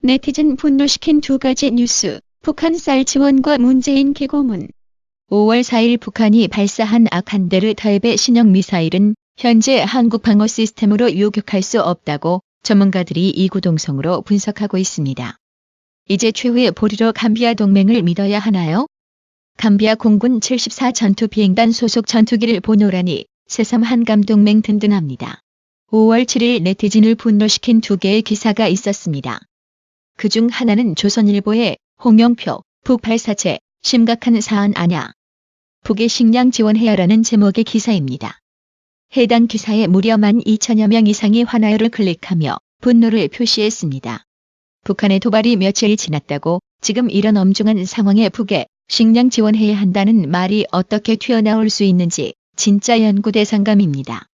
네티즌 분노시킨 두 가지 뉴스, 북한 쌀 지원과 문재인 기고문. 5월 4일 북한이 발사한 아칸데르 타입의 신형 미사일은 현재 한국 방어 시스템으로 요격할 수 없다고 전문가들이 이구동성으로 분석하고 있습니다. 이제 최후의 보리로 감비아 동맹을 믿어야 하나요? 감비아 공군 74 전투비행단 소속 전투기를 보노라니 새삼 한감 동맹 든든합니다. 5월 7일 네티즌을 분노시킨 두 개의 기사가 있었습니다. 그중 하나는 조선일보의 홍영표, 북 발사체, 심각한 사안 아냐. 북의 식량 지원해야라는 제목의 기사입니다. 해당 기사에 무려 12,000여 명 이상이 환하열을 클릭하며 분노를 표시했습니다. 북한의 도발이 며칠 지났다고 지금 이런 엄중한 상황에 북에 식량 지원해야 한다는 말이 어떻게 튀어나올 수 있는지 진짜 연구 대상감입니다.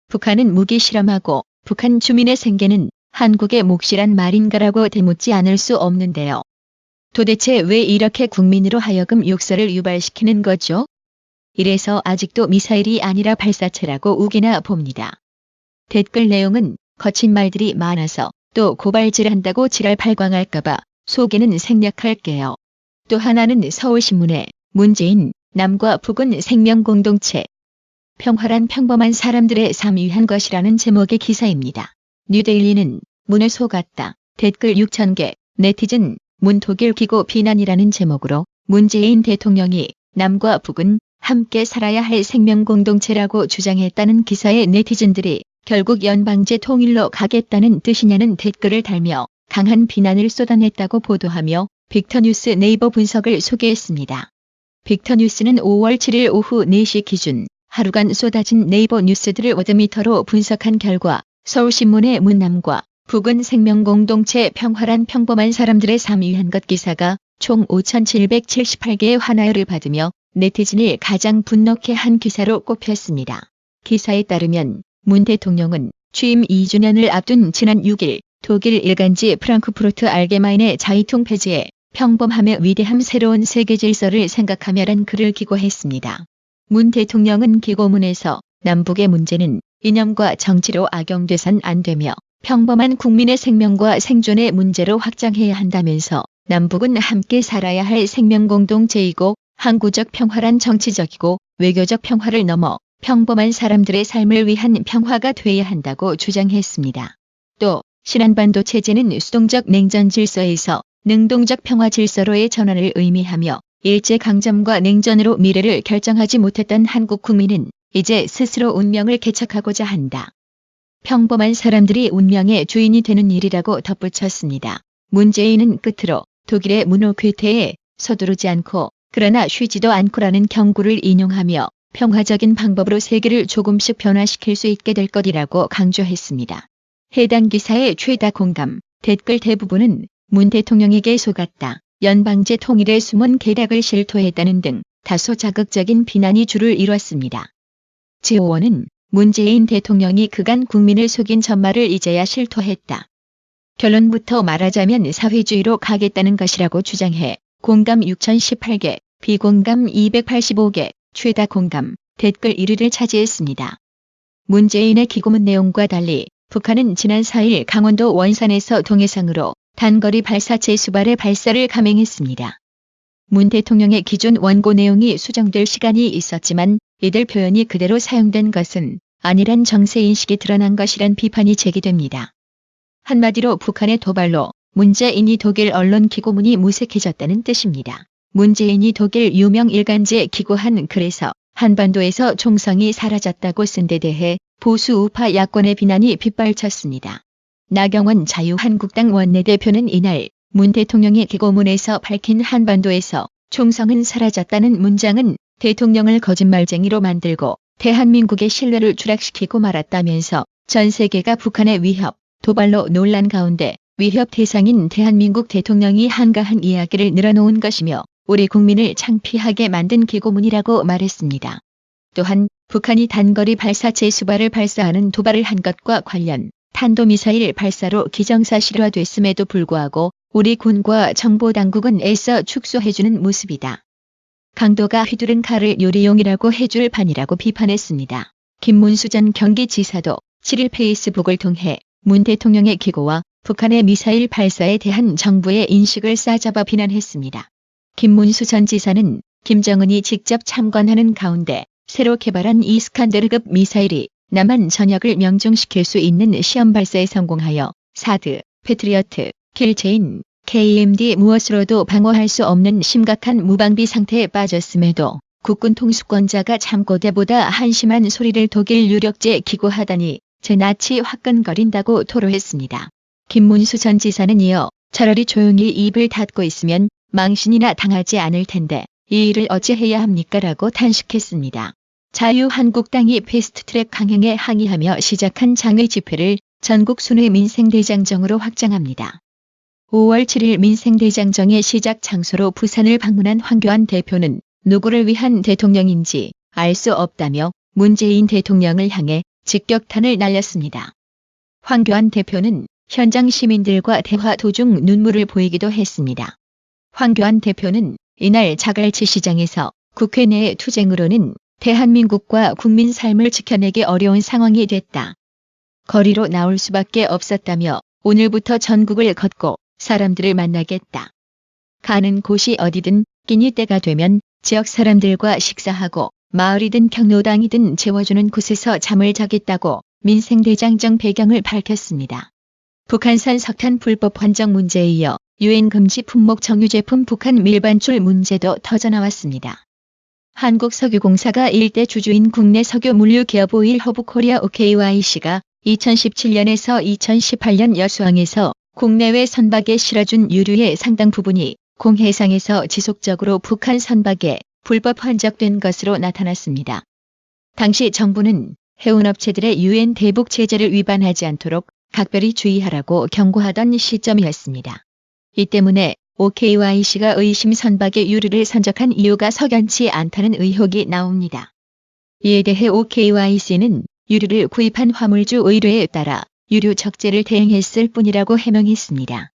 북한은 무기 실험하고 북한 주민의 생계는 한국의 몫이란 말인가라고 되묻지 않을 수 없는데요. 도대체 왜 이렇게 국민으로 하여금 욕설을 유발시키는 거죠? 이래서 아직도 미사일이 아니라 발사체라고 우기나 봅니다. 댓글 내용은 거친 말들이 많아서 또 고발질한다고 지랄 발광할까봐 소개는 생략할게요. 또 하나는 서울신문에 문재인, 남과 북은 생명공동체. 평화란 평범한 사람들의 삶 위한 것이라는 제목의 기사입니다. 뉴데일리는 문을 속았다. 댓글 6,000개. 네티즌 문 독일 기고 비난이라는 제목으로 문재인 대통령이 남과 북은 함께 살아야 할 생명공동체라고 주장했다는 기사에 네티즌들이 결국 연방제 통일로 가겠다는 뜻이냐는 댓글을 달며 강한 비난을 쏟아냈다고 보도하며 빅터뉴스 네이버 분석을 소개했습니다. 빅터뉴스는 5월 7일 오후 4시 기준 하루간 쏟아진 네이버 뉴스들을 워드미터로 분석한 결과 서울신문의 문남과 북은 생명공동체 평화란 평범한 사람들의 삶 위한 것 기사가 총 5,778개의 환하열을 받으며 네티즌을 가장 분노케 한 기사로 꼽혔습니다. 기사에 따르면 문 대통령은 취임 2주년을 앞둔 지난 6일 독일 일간지 프랑크푸르트 알게마인의 자이퉁 페이지에 평범함의 위대함 새로운 세계 질서를 생각하며란 글을 기고했습니다. 문 대통령은 기고문에서 남북의 문제는 이념과 정치로 악용돼선 안 되며 평범한 국민의 생명과 생존의 문제로 확장해야 한다면서 남북은 함께 살아야 할 생명공동체이고 항구적 평화란 정치적이고 외교적 평화를 넘어 평범한 사람들의 삶을 위한 평화가 돼야 한다고 주장했습니다. 또 신한반도 체제는 수동적 냉전 질서에서 능동적 평화 질서로의 전환을 의미하며 일제강점과 냉전으로 미래를 결정하지 못했던 한국 국민은 이제 스스로 운명을 개척하고자 한다. 평범한 사람들이 운명의 주인이 되는 일이라고 덧붙였습니다. 문재인은 끝으로 독일의 문호 괴테에 서두르지 않고 그러나 쉬지도 않고라는 경고를 인용하며 평화적인 방법으로 세계를 조금씩 변화시킬 수 있게 될 것이라고 강조했습니다. 해당 기사의 최다 공감, 댓글 대부분은 문 대통령에게 속았다. 연방제 통일의 숨은 계략을 실토했다는 등 다소 자극적인 비난이 줄을 이뤘습니다. 제5원은 문재인 대통령이 그간 국민을 속인 전말을 이제야 실토했다. 결론부터 말하자면 사회주의로 가겠다는 것이라고 주장해 공감 6,018개, 비공감 285개, 최다 공감, 댓글 1위를 차지했습니다. 문재인의 기고문 내용과 달리 북한은 지난 4일 강원도 원산에서 동해상으로 단거리 발사체 수발의 발사를 감행했습니다. 문 대통령의 기존 원고 내용이 수정될 시간이 있었지만 이들 표현이 그대로 사용된 것은 아니란 정세인식이 드러난 것이란 비판이 제기됩니다. 한마디로 북한의 도발로 문재인이 독일 언론 기고문이 무색해졌다는 뜻입니다. 문재인이 독일 유명 일간지에 기고한 글에서 한반도에서 총성이 사라졌다고 쓴 데 대해 보수 우파 야권의 비난이 빗발쳤습니다. 나경원 자유한국당 원내대표는 이날 문 대통령의 기고문에서 밝힌 한반도에서 총성은 사라졌다는 문장은 대통령을 거짓말쟁이로 만들고 대한민국의 신뢰를 추락시키고 말았다면서 전 세계가 북한의 위협, 도발로 논란 가운데 위협 대상인 대한민국 대통령이 한가한 이야기를 늘어놓은 것이며 우리 국민을 창피하게 만든 기고문이라고 말했습니다. 또한 북한이 단거리 발사체 수발을 발사하는 도발을 한 것과 관련 탄도미사일 발사로 기정사실화됐음에도 불구하고 우리 군과 정보당국은 애써 축소해주는 모습이다. 강도가 휘두른 칼을 요리용이라고 해줄 판이라고 비판했습니다. 김문수 전 경기지사도 7일 페이스북을 통해 문 대통령의 기고와 북한의 미사일 발사에 대한 정부의 인식을 싸잡아 비난했습니다. 김문수 전 지사는 김정은이 직접 참관하는 가운데 새로 개발한 이스칸데르급 미사일이 남한 전역을 명중시킬 수 있는 시험 발사에 성공하여 사드, 패트리어트, 킬체인, KMD 무엇으로도 방어할 수 없는 심각한 무방비 상태에 빠졌음에도 국군 통수권자가 잠꼬대보다 한심한 소리를 독일 유력지에 기고하다니 제낯이 화끈거린다고 토로했습니다. 김문수 전 지사는 이어 차라리 조용히 입을 닫고 있으면 망신이나 당하지 않을 텐데 이 일을 어찌해야 합니까? 라고 탄식했습니다. 자유한국당이 패스트트랙 강행에 항의하며 시작한 장외 집회를 전국 순회 민생대장정으로 확장합니다. 5월 7일 민생대장정의 시작 장소로 부산을 방문한 황교안 대표는 누구를 위한 대통령인지 알 수 없다며 문재인 대통령을 향해 직격탄을 날렸습니다. 황교안 대표는 현장 시민들과 대화 도중 눈물을 보이기도 했습니다. 황교안 대표는 이날 자갈치 시장에서 국회 내 투쟁으로는 대한민국과 국민 삶을 지켜내기 어려운 상황이 됐다. 거리로 나올 수밖에 없었다며 오늘부터 전국을 걷고 사람들을 만나겠다. 가는 곳이 어디든 끼니 때가 되면 지역 사람들과 식사하고 마을이든 경로당이든 재워주는 곳에서 잠을 자겠다고 민생대장정 배경을 밝혔습니다. 북한산 석탄 불법 환정 문제에 이어 유엔 금지 품목 정유 제품 북한 밀반출 문제도 터져나왔습니다. 한국석유공사가 일대 주주인 국내 석유 물류 기업 오일 허브코리아 OKYC가 2017년에서 2018년 여수항에서 국내외 선박에 실어준 유류의 상당 부분이 공해상에서 지속적으로 북한 선박에 불법 환적된 것으로 나타났습니다. 당시 정부는 해운업체들의 유엔 대북 제재를 위반하지 않도록 각별히 주의하라고 경고하던 시점이었습니다. 이 때문에 OKYC가 의심 선박의 유류를 선적한 이유가 석연치 않다는 의혹이 나옵니다. 이에 대해 OKYC는 유류를 구입한 화물주 의뢰에 따라 유류 적재를 대행했을 뿐이라고 해명했습니다.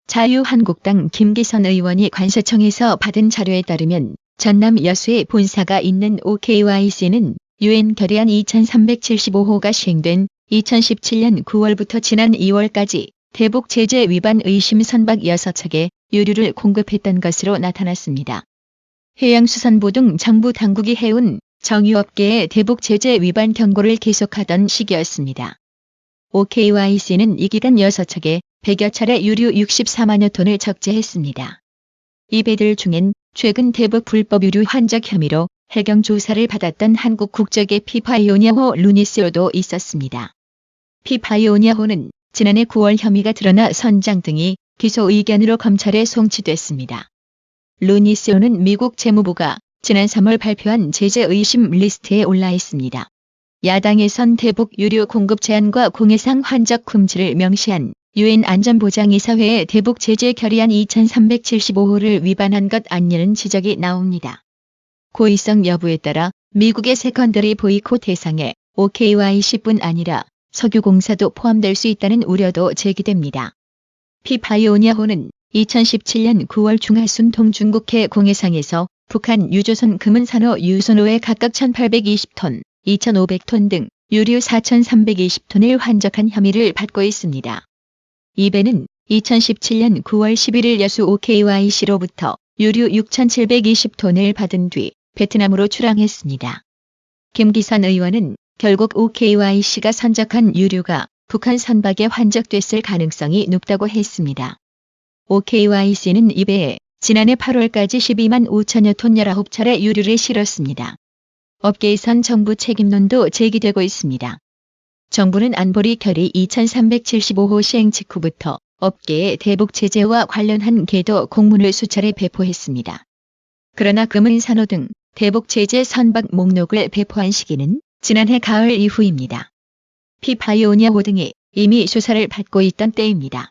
자유한국당 김기선 의원이 관세청에서 받은 자료에 따르면 전남 여수에 본사가 있는 OKYC는 유엔 결의안 2375호가 시행된 2017년 9월부터 지난 2월까지 대북 제재 위반 의심 선박 6척에 유류를 공급했던 것으로 나타났습니다. 해양수산부 등 정부 당국이 해운 정유업계의 대북 제재 위반 경고를 계속하던 시기였습니다. OKYC는 이 기간 6척에 100여 차례 유류 64만여 톤을 적재했습니다. 이 배들 중엔 최근 대북 불법 유류 환적 혐의로 해경 조사를 받았던 한국 국적의 피파이오니아호 루니스호도 있었습니다. 피파이오니아호는 지난해 9월 혐의가 드러나 선장 등이 기소 의견으로 검찰에 송치됐습니다. 루니스호는 미국 재무부가 지난 3월 발표한 제재 의심 리스트에 올라 있습니다. 야당에선 대북 유류 공급 제한과 공해상 환적 금지를 명시한 유엔 안전보장이사회의 대북 제재 결의안 2375호를 위반한 것 아니냐는 지적이 나옵니다. 고의성 여부에 따라 미국의 세컨더리 보이콧 대상에 OKYC뿐 아니라 석유공사도 포함될 수 있다는 우려도 제기됩니다. 피파이오니아호는 2017년 9월 중하순통 중국해 공해상에서 북한 유조선 금은산호 유선호에 각각 1820톤, 2500톤 등 유류 4320톤을 환적한 혐의를 받고 있습니다. 이 배는 2017년 9월 11일 여수 OKYC로부터 유류 6720톤을 받은 뒤 베트남으로 출항했습니다. 김기선 의원은 결국 OKYC가 선적한 유류가 북한 선박에 환적됐을 가능성이 높다고 했습니다. OKYC는 이 배에 지난해 8월까지 12만 5천여 톤 19차례 유류를 실었습니다. 업계에선 정부 책임론도 제기되고 있습니다. 정부는 안보리 결의 2375호 시행 직후부터 업계에 대북 제재와 관련한 계도 공문을 수차례 배포했습니다. 그러나 금은산호 등 대북 제재 선박 목록을 배포한 시기는 지난해 가을 이후입니다. 피파이오니아호 등이 이미 수사를 받고 있던 때입니다.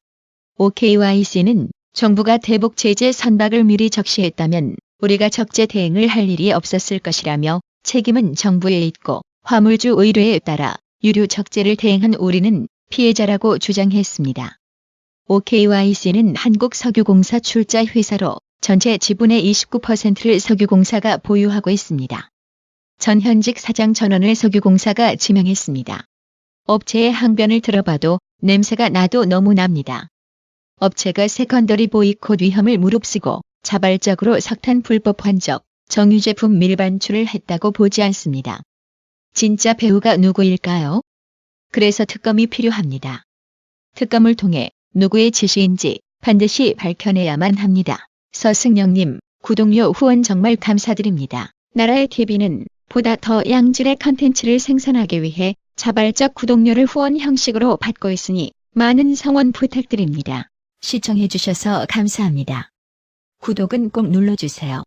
OKYC는 정부가 대북 제재 선박을 미리 적시했다면 우리가 적재 대응을 할 일이 없었을 것이라며 책임은 정부에 있고 화물주 의뢰에 따라 유류 적재를 대행한 우리는 피해자라고 주장했습니다. OKYC는 한국석유공사 출자 회사로 전체 지분의 29%를 석유공사가 보유하고 있습니다. 전 현직 사장 전원을 석유공사가 지명했습니다. 업체의 항변을 들어봐도 냄새가 나도 너무 납니다. 업체가 세컨더리 보이콧 위험을 무릅쓰고 자발적으로 석탄 불법 환적, 정유제품 밀반출을 했다고 보지 않습니다. 진짜 배우가 누구일까요? 그래서 특검이 필요합니다. 특검을 통해 누구의 지시인지 반드시 밝혀내야만 합니다. 서승영님, 구독료 후원 정말 감사드립니다. 나라의 TV는 보다 더 양질의 컨텐츠를 생산하기 위해 자발적 구독료를 후원 형식으로 받고 있으니 많은 성원 부탁드립니다. 시청해주셔서 감사합니다. 구독은 꼭 눌러주세요.